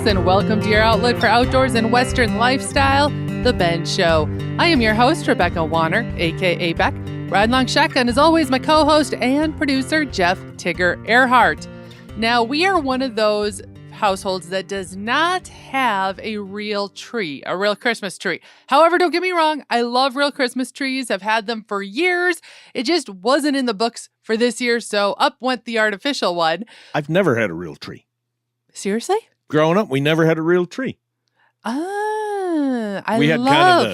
and welcome to your outlet for outdoors and Western lifestyle, The Ben Show. I am your host, Rebecca Wanner, a.k.a. Beck. Ride Along Shotgun is always my co-host and producer, Jeff Tigger Erhardt. Now, we are one of those households that does not have a real tree, a real Christmas tree. However, don't get me wrong, I love real Christmas trees. I've had them for years. It just wasn't in the books for this year, so up went the artificial one. I've never had a real tree. Seriously? Growing up, we never had a real tree. I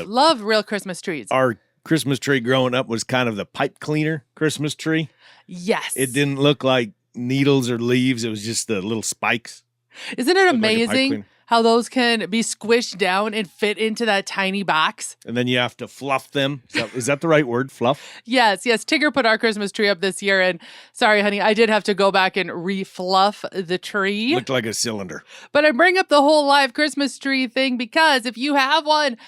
love real Christmas trees. Our Christmas tree growing up was kind of the pipe cleaner Christmas tree. Yes. It didn't look like needles or leaves. It was just the little spikes. Isn't it amazing how those can be squished down and fit into that tiny box? And then you have to fluff them. Is that the right word, fluff? Yes. Tigger put our Christmas tree up this year, and sorry, honey, I did have to go back and refluff the tree. Looked like a cylinder. But I bring up the whole live Christmas tree thing because if you have one,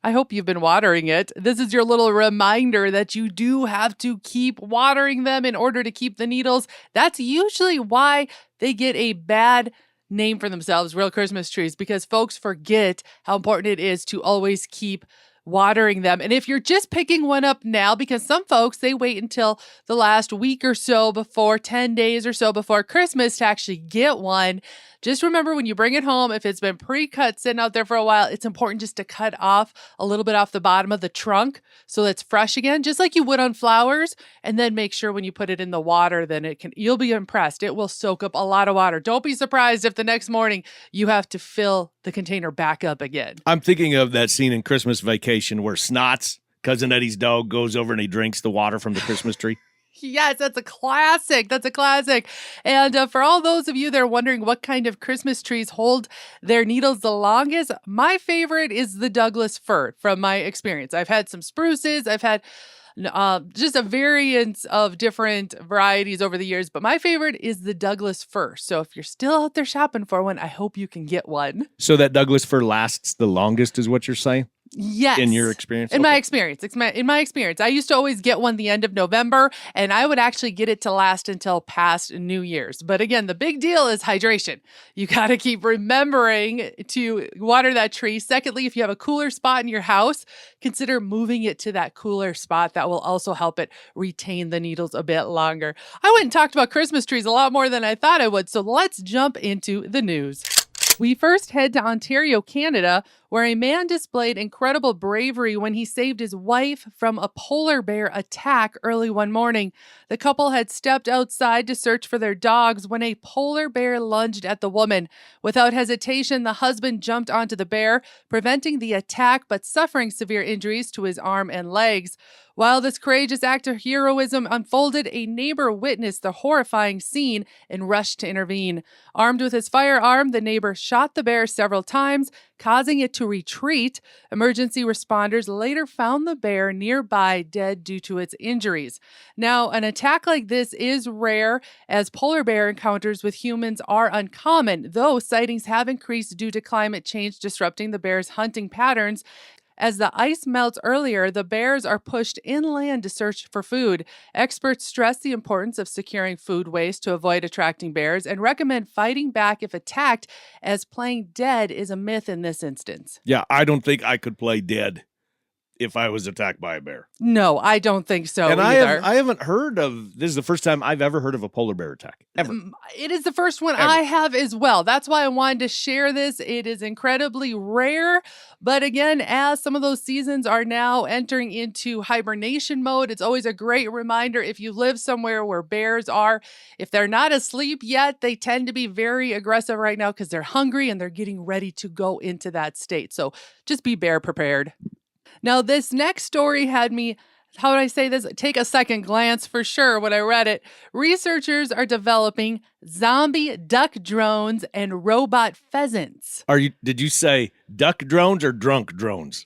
I hope you've been watering it. This is your little reminder that you do have to keep watering them in order to keep the needles. That's usually why they get a bad name for themselves, real Christmas trees, because folks forget how important it is to always keep watering them. And if you're just picking one up now, because some folks, they wait until the last week or so before, 10 days or so before Christmas to actually get one, just remember when you bring it home, if it's been pre-cut sitting out there for a while, it's important just to cut off a little bit off the bottom of the trunk so it's fresh again, just like you would on flowers. And then make sure when you put it in the water, then you'll be impressed. It will soak up a lot of water. Don't be surprised if the next morning you have to fill the container back up again. I'm thinking of that scene in Christmas Vacation where Snots, Cousin Eddie's dog, goes over and he drinks the water from the Christmas tree. Yes, that's a classic. And for all those of you that are wondering what kind of Christmas trees hold their needles the longest, my favorite is the Douglas fir from my experience. I've had some spruces. I've had just a variance of different varieties over the years, but my favorite is the Douglas fir. So if you're still out there shopping for one, I hope you can get one. So that Douglas fir lasts the longest is what you're saying? Yes. In your experience? In my experience. In my experience. I used to always get one the end of November, and I would actually get it to last until past New Year's. But again, the big deal is hydration. You got to keep remembering to water that tree. Secondly, if you have a cooler spot in your house, consider moving it to that cooler spot. That will also help it retain the needles a bit longer. I went and talked about Christmas trees a lot more than I thought I would, so let's jump into the news. We first head to Ontario, Canada, where a man displayed incredible bravery when he saved his wife from a polar bear attack early one morning. The couple had stepped outside to search for their dogs when a polar bear lunged at the woman. Without hesitation, the husband jumped onto the bear, preventing the attack but suffering severe injuries to his arm and legs. While this courageous act of heroism unfolded, a neighbor witnessed the horrifying scene and rushed to intervene. Armed with his firearm, the neighbor shot the bear several times, causing it to retreat. Emergency responders later found the bear nearby dead due to its injuries. Now, an attack like this is rare, as polar bear encounters with humans are uncommon, though sightings have increased due to climate change disrupting the bear's hunting patterns. As the ice melts earlier, the bears are pushed inland to search for food. Experts stress the importance of securing food waste to avoid attracting bears and recommend fighting back if attacked, as playing dead is a myth in this instance. Yeah, I don't think I could play dead if I was attacked by a bear. No, I don't think so and either. I haven't heard of, this is the first time I've ever heard of a polar bear attack, ever. It is the first one I have as well. That's why I wanted to share this. It is incredibly rare. But again, as some of those seasons are now entering into hibernation mode, it's always a great reminder if you live somewhere where bears are, if they're not asleep yet, they tend to be very aggressive right now because they're hungry and they're getting ready to go into that state. So just be bear prepared. Now, this next story had me, how would I say this? Take a second glance for sure when I read it. Researchers are developing zombie duck drones and robot pheasants. Did you say duck drones or drunk drones?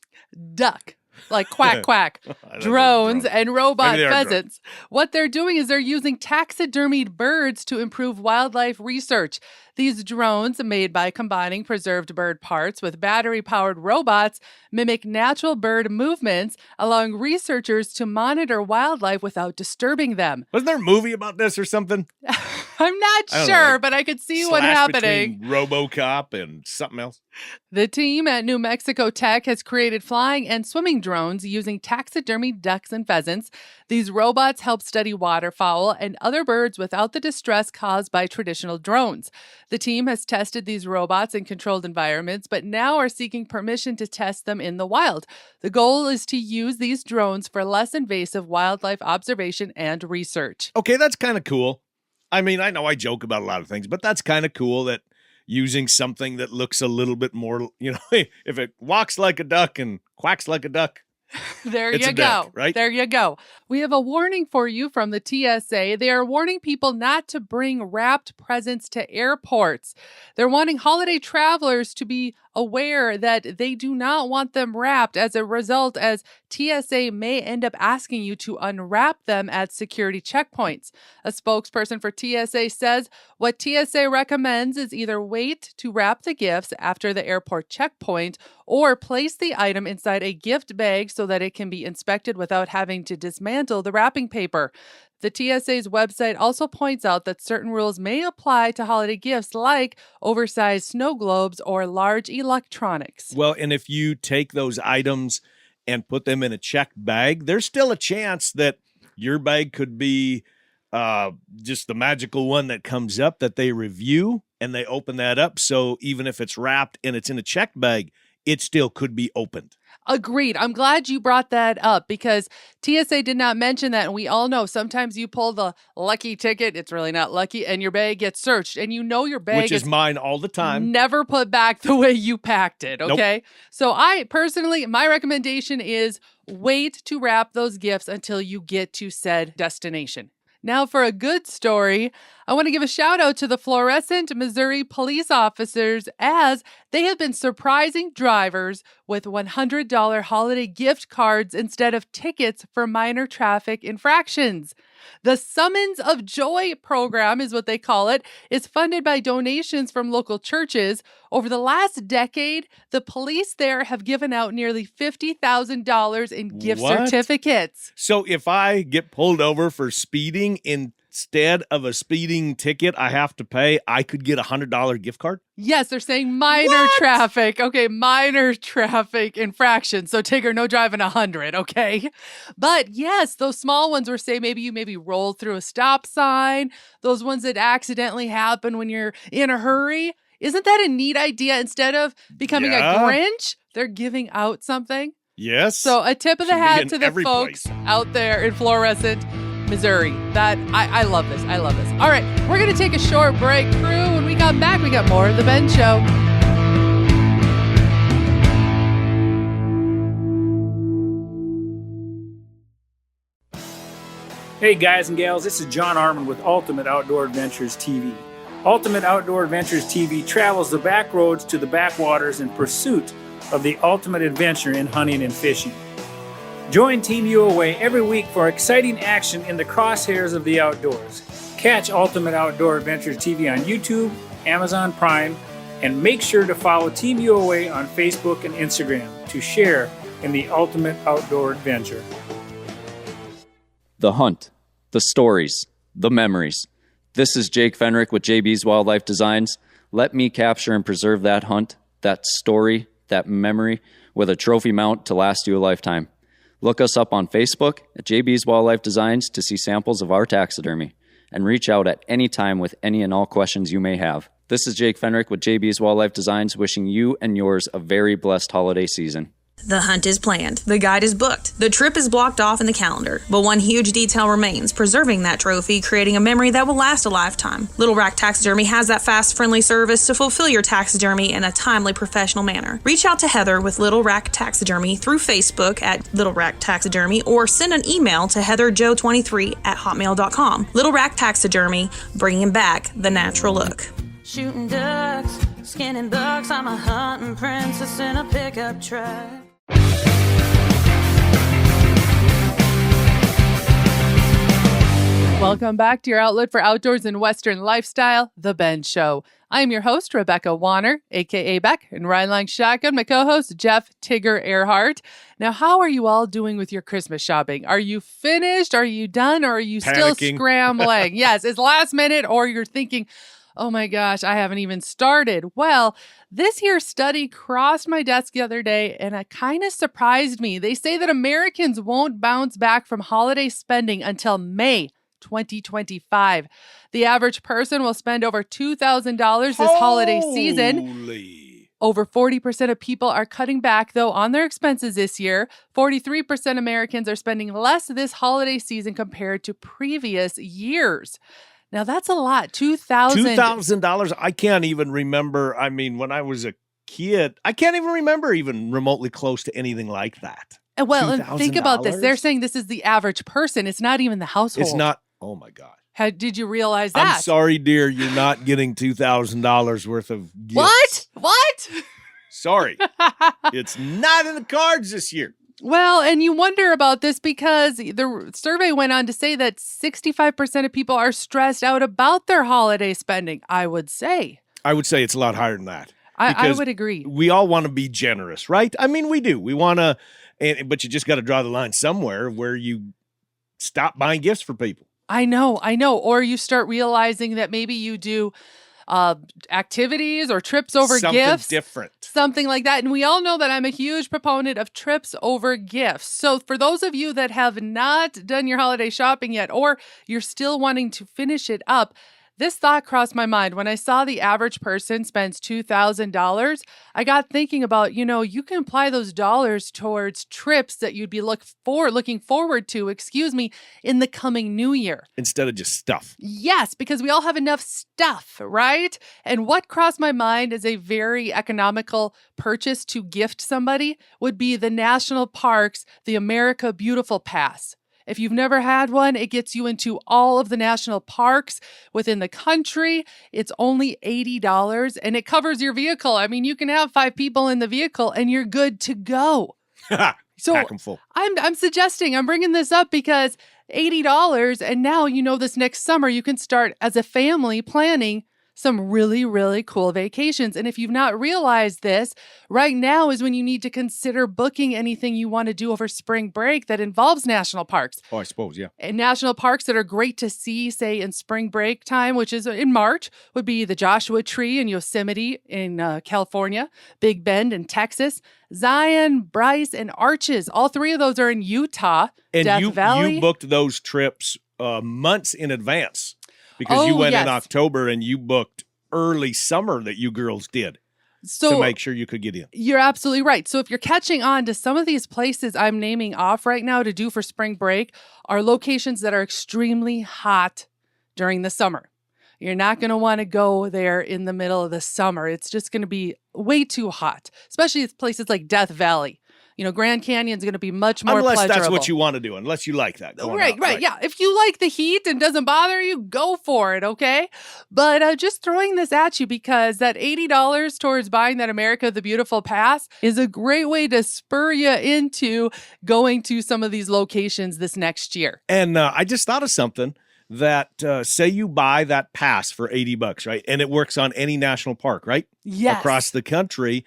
Duck. Like quack, quack, drones and robot pheasants. What they're doing is they're using taxidermied birds to improve wildlife research. These drones, made by combining preserved bird parts with battery-powered robots, mimic natural bird movements, allowing researchers to monitor wildlife without disturbing them. Wasn't there a movie about this or something? I'm not I don't know, sure, like but I could see what slash happening. between RoboCop and something else. The team at New Mexico Tech has created flying and swimming drones using taxidermy ducks and pheasants. These robots help study waterfowl and other birds without the distress caused by traditional drones. The team has tested these robots in controlled environments, but now are seeking permission to test them in the wild. The goal is to use these drones for less invasive wildlife observation and research. Okay, that's kind of cool. I mean, I know I joke about a lot of things, but that's kind of cool that using something that looks a little bit more, if it walks like a duck and quacks like a duck. There It's you a go. duck, right? There you go. We have a warning for you from the TSA. They are warning people not to bring wrapped presents to airports. They're wanting holiday travelers to be aware that they do not want them wrapped. As a result, as TSA may end up asking you to unwrap them at security checkpoints. A spokesperson for TSA says what TSA recommends is either wait to wrap the gifts after the airport checkpoint or place the item inside a gift bag so that it can be inspected without having to dismantle the wrapping paper. The TSA's website also points out that certain rules may apply to holiday gifts like oversized snow globes or large electronics. Well, and if you take those items and put them in a checked bag, there's still a chance that your bag could be just the magical one that comes up that they review and they open that up. So even if it's wrapped and it's in a checked bag, it still could be opened. Agreed. I'm glad you brought that up because TSA did not mention that. And we all know sometimes you pull the lucky ticket. It's really not lucky. And your bag gets searched. And your bag Which is mine all the time. Never put back the way you packed it. Okay. Nope. So I personally, my recommendation is wait to wrap those gifts until you get to said destination. Now for a good story, I want to give a shout out to the Florissant, Missouri police officers as they have been surprising drivers with $100 holiday gift cards instead of tickets for minor traffic infractions. The Summons of Joy program is what they call it, is funded by donations from local churches. Over the last decade, the police there have given out nearly $50,000 in gift certificates. So if I get pulled over for speeding instead of a speeding ticket I have to pay, I could get a $100 gift card? Yes, they're saying minor traffic. Okay, minor traffic infraction. So Tigger, no driving 100, okay? But yes, those small ones were say maybe you rolled through a stop sign, those ones that accidentally happen when you're in a hurry. Isn't that a neat idea? Instead of becoming a Grinch, they're giving out something. Yes. So a tip of the hat to the folks place out there in Florissant, Missouri. That I love this. I love this. All right, we're going to take a short break. Crew, when we come back, we got more of The Ben Show. Hey guys and gals, this is John Arman with Ultimate Outdoor Adventures TV. Ultimate Outdoor Adventures TV travels the back roads to the backwaters in pursuit of the ultimate adventure in hunting and fishing. Join Team UOA every week for exciting action in the crosshairs of the outdoors. Catch Ultimate Outdoor Adventures TV on YouTube, Amazon Prime, and make sure to follow Team UOA on Facebook and Instagram to share in the ultimate outdoor adventure. The hunt, the stories, the memories. This is Jake Fenrick with JB's Wildlife Designs. Let me capture and preserve that hunt, that story, that memory with a trophy mount to last you a lifetime. Look us up on Facebook at JB's Wildlife Designs to see samples of our taxidermy, and reach out at any time with any and all questions you may have. This is Jake Fenrick with JB's Wildlife Designs, wishing you and yours a very blessed holiday season. The hunt is planned, the guide is booked, the trip is blocked off in the calendar, but one huge detail remains, preserving that trophy, creating a memory that will last a lifetime. Little Rack Taxidermy has that fast, friendly service to fulfill your taxidermy in a timely, professional manner. Reach out to Heather with Little Rack Taxidermy through Facebook at Little Rack Taxidermy or send an email to heatherjoe23@hotmail.com. Little Rack Taxidermy, bringing back the natural look. Shooting ducks, skinning bucks, I'm a hunting princess in a pickup truck. Welcome back to your outlet for outdoors and Western lifestyle, The Ben Show. I'm your host, Rebecca Wanner, a.k.a. Beck, and riding like shotgun, my co-host, Jeff Tigger Erhardt. Now, how are you all doing with your Christmas shopping? Are you finished? Are you done? Or are you still scrambling? Yes, it's last minute, or you're thinking, oh my gosh, I haven't even started. Well, this here study crossed my desk the other day, and it kind of surprised me. They say that Americans won't bounce back from holiday spending until May 2025. The average person will spend over $2,000 this holiday season. Over 40% of people are cutting back, though, on their expenses this year. 43% Americans are spending less this holiday season compared to previous years. Now, that's a lot. $2,000. I can't even remember. I mean, when I was a kid, I can't even remember even remotely close to anything like that. Well, and think about this. They're saying this is the average person. It's not even the household. It's not. Oh, my God. Did you realize that? I'm sorry, dear. You're not getting $2,000 worth of gifts. What? Sorry. It's not in the cards this year. Well, and you wonder about this because the survey went on to say that 65% of people are stressed out about their holiday spending, I would say. I would say it's a lot higher than that. I would agree. We all want to be generous, right? I mean, we do. We want to, but you just got to draw the line somewhere where you stop buying gifts for people. I know. Or you start realizing that maybe you do activities or trips over gifts. Something like that. And we all know that I'm a huge proponent of trips over gifts. So for those of you that have not done your holiday shopping yet, or you're still wanting to finish it up, this thought crossed my mind. When I saw the average person spends $2,000, I got thinking about, you can apply those dollars towards trips that you'd be looking forward to, in the coming new year. Instead of just stuff. Yes, because we all have enough stuff, right? And what crossed my mind as a very economical purchase to gift somebody would be the National Parks, the America Beautiful Pass. If you've never had one, it gets you into all of the national parks within the country. It's only $80 and it covers your vehicle. I mean, you can have 5 people in the vehicle and you're good to go. So pack 'em full. I'm suggesting, I'm bringing this up because $80 and now this next summer you can start as a family planning some really, really cool vacations. And if you've not realized this, right now is when you need to consider booking anything you want to do over spring break that involves national parks. Oh, I suppose, yeah. And national parks that are great to see, say, in spring break time, which is in March, would be the Joshua Tree in Yosemite in California, Big Bend in Texas, Zion, Bryce, and Arches. All 3 of those are in Utah, and Death Valley. You booked those trips months in advance. Because you went in October and you booked early summer that you girls did to make sure you could get in. You're absolutely right. So if you're catching on to some of these places I'm naming off right now to do for spring break are locations that are extremely hot during the summer. You're not going to want to go there in the middle of the summer. It's just going to be way too hot, especially places like Death Valley. Grand Canyon's going to be much more pleasurable. Unless that's what you want to do, unless you like that. Right. Yeah. If you like the heat and doesn't bother you, go for it, okay? But just throwing this at you because that $80 towards buying that America the Beautiful Pass is a great way to spur you into going to some of these locations this next year. And I just thought of something that say you buy that pass for $80, right? And it works on any national park, right? Yes. Across the country.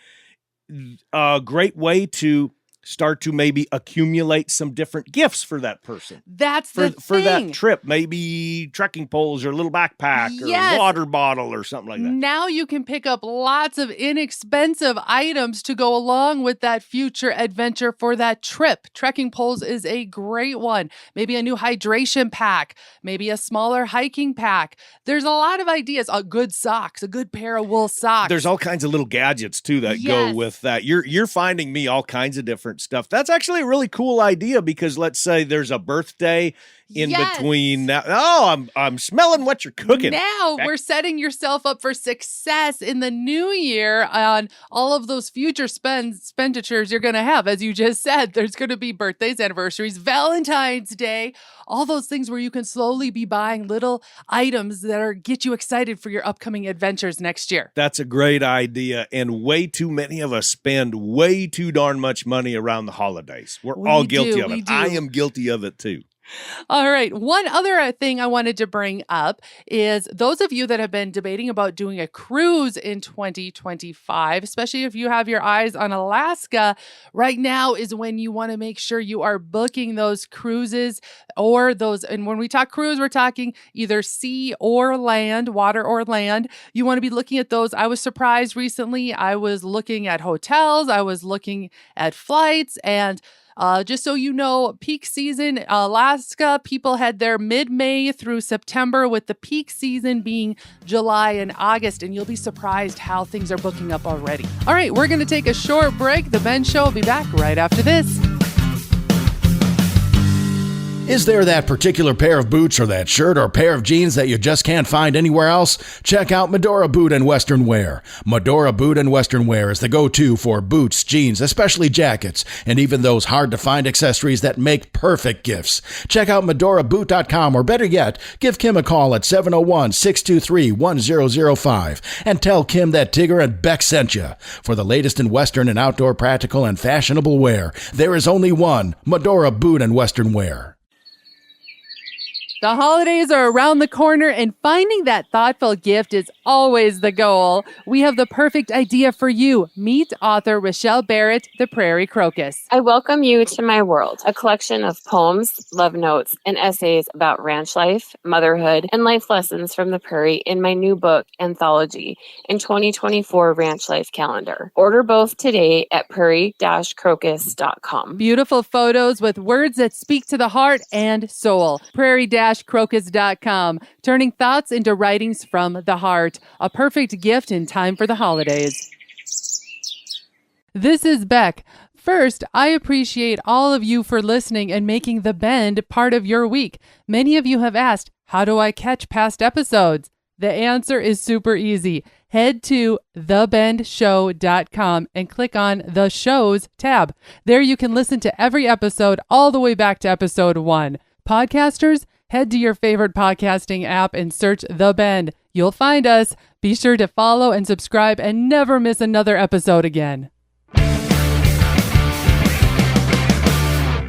A great way to start to maybe accumulate some different gifts for that person. That's the thing. For that trip, maybe trekking poles or a little backpack or a water bottle or something like that. Now you can pick up lots of inexpensive items to go along with that future adventure for that trip. Trekking poles is a great one. Maybe a new hydration pack, maybe a smaller hiking pack. There's a lot of ideas. Good socks, a good pair of wool socks. There's all kinds of little gadgets too that go with that. You're finding me all kinds of different stuff. That's actually a really cool idea because let's say there's a birthday in between now. Oh, I'm smelling what you're cooking. Now we're setting yourself up for success in the new year on all of those future expenditures you're going to have. As you just said, there's going to be birthdays, anniversaries, Valentine's Day, all those things where you can slowly be buying little items that get you excited for your upcoming adventures next year. That's a great idea. And way too many of us spend way too darn much money around the holidays. We're all guilty of it. I am guilty of it too. All right. One other thing I wanted to bring up is those of you that have been debating about doing a cruise in 2025, especially if you have your eyes on Alaska, right now is when you want to make sure you are booking those cruises or those. And when we talk cruise, we're talking either sea or land, water or land. You want to be looking at those. I was surprised recently. I was looking at hotels, I was looking at flights, and just so you know, peak season, Alaska, people head there mid-May through September, with the peak season being July and August, and you'll be surprised how things are booking up already. All right, we're going to take a short break. The Ben Show will be back right after this. Is there that particular pair of boots or that shirt or pair of jeans that you just can't find anywhere else? Check out Medora Boot and Western Wear. Medora Boot and Western Wear is the go-to for boots, jeans, especially jackets, and even those hard-to-find accessories that make perfect gifts. Check out medoraboot.com, or better yet, give Kim a call at 701-623-1005 and tell Kim that Tigger and Beck sent you. For the latest in Western and outdoor practical and fashionable wear, there is only one, Medora Boot and Western Wear. The holidays are around the corner, and finding that thoughtful gift is always the goal. We have the perfect idea for you. Meet author Rochelle Barrett, the Prairie Crocus. I welcome you to my world, a collection of poems, love notes, and essays about ranch life, motherhood, and life lessons from the prairie in my new book, Anthology, and 2024 Ranch Life Calendar. Order both today at prairie-crocus.com. Beautiful photos with words that speak to the heart and soul. Prairie-crocus.com, turning thoughts into writings from the heart. A perfect gift in time for the holidays. This is Beck. First, I appreciate all of you for listening and making The Bend part of your week. Many of you have asked, how do I catch past episodes? The answer is super easy. Head to thebendshow.com and click on the Shows tab. There you can listen to every episode all the way back to episode 1. Podcasters, head to your favorite podcasting app and search The Bend. You'll find us. Be sure to follow and subscribe and never miss another episode again.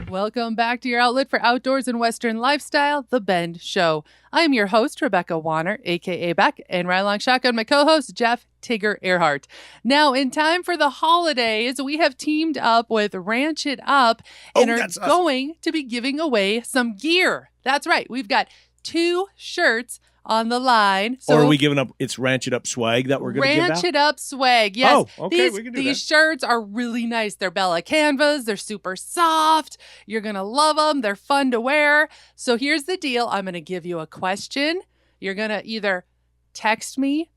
Welcome back to your outlet for outdoors and Western lifestyle, The Bend Show. I'm your host, Rebecca Wanner, a.k.a. Beck, and right along shotgun, my co-host, Jeff Tigger Erhardt. Now, in time for the holidays, we have teamed up with Ranch It Up and are going to be giving away some gear. That's right. We've got 2 shirts on the line. So or are we giving up? It's Ranch It Up swag that we're going to give out? Ranch It Up swag. Yes. Oh, okay. We can do these shirts are really nice. They're Bella Canvas. They're super soft. You're going to love them. They're fun to wear. So here's the deal. I'm going to give you a question. You're going to either text me,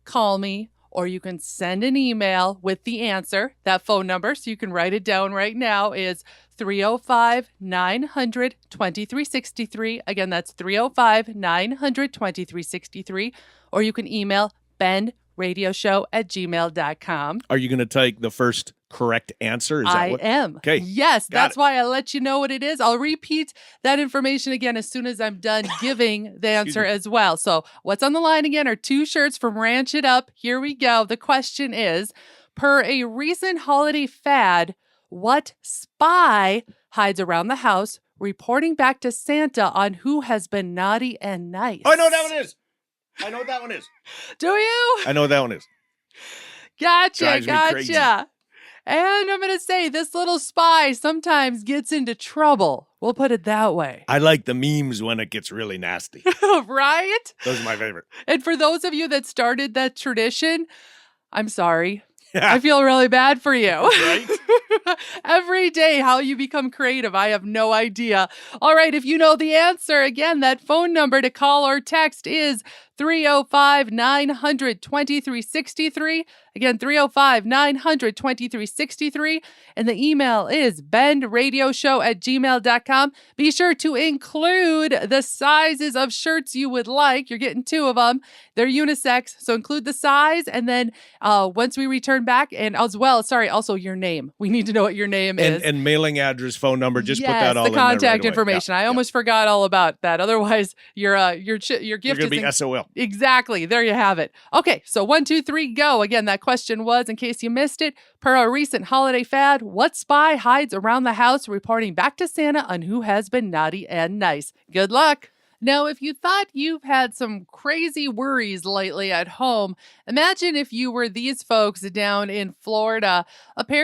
call me, or you can send an email with the answer. That phone number, so you can write it down right now, is 305-900-2363. Again, that's 305-900-2363. Or you can email bendradioshow@gmail.com. Are you going to take the first correct answer? I am. Okay. Yes, that's why I let you know what it is. I'll repeat that information again as soon as I'm done giving the answer as well. So what's on the line again are 2 shirts from Ranch It Up. Here we go. The question is, per a recent holiday fad, what spy hides around the house reporting back to Santa on who has been naughty and nice? Oh, I know what that one is. Do you? I know what that one is. Gotcha. And I'm going to say this little spy sometimes gets into trouble. We'll put it that way. I like the memes when it gets really nasty. Right? Those are my favorite. And for those of you that started that tradition, I'm sorry. I feel really bad for you. Right? Every day, how you become creative, I have no idea. All right, if you know the answer, again, that phone number to call or text is 305-900-2363. Again, 305-900-2363. And the email is bendradioshow@gmail.com. Be sure to include the sizes of shirts you would like. You're getting 2 of them. They're unisex, so include the size. And then once we return back, and as well, also your name. We need need to know what your name is. And mailing address, phone number, just put that all the in there right contact away. information. Yeah, I almost forgot all about that. Otherwise, your gift You're going to be SOL. Exactly. There you have it. Okay, so 1, 2, 3, go. Again, that question was, in case you missed it, per a recent holiday fad, what spy hides around the house reporting back to Santa on who has been naughty and nice? Good luck. Now, if you thought you've had some crazy worries lately at home, imagine if you were these folks down in Florida. Apparently,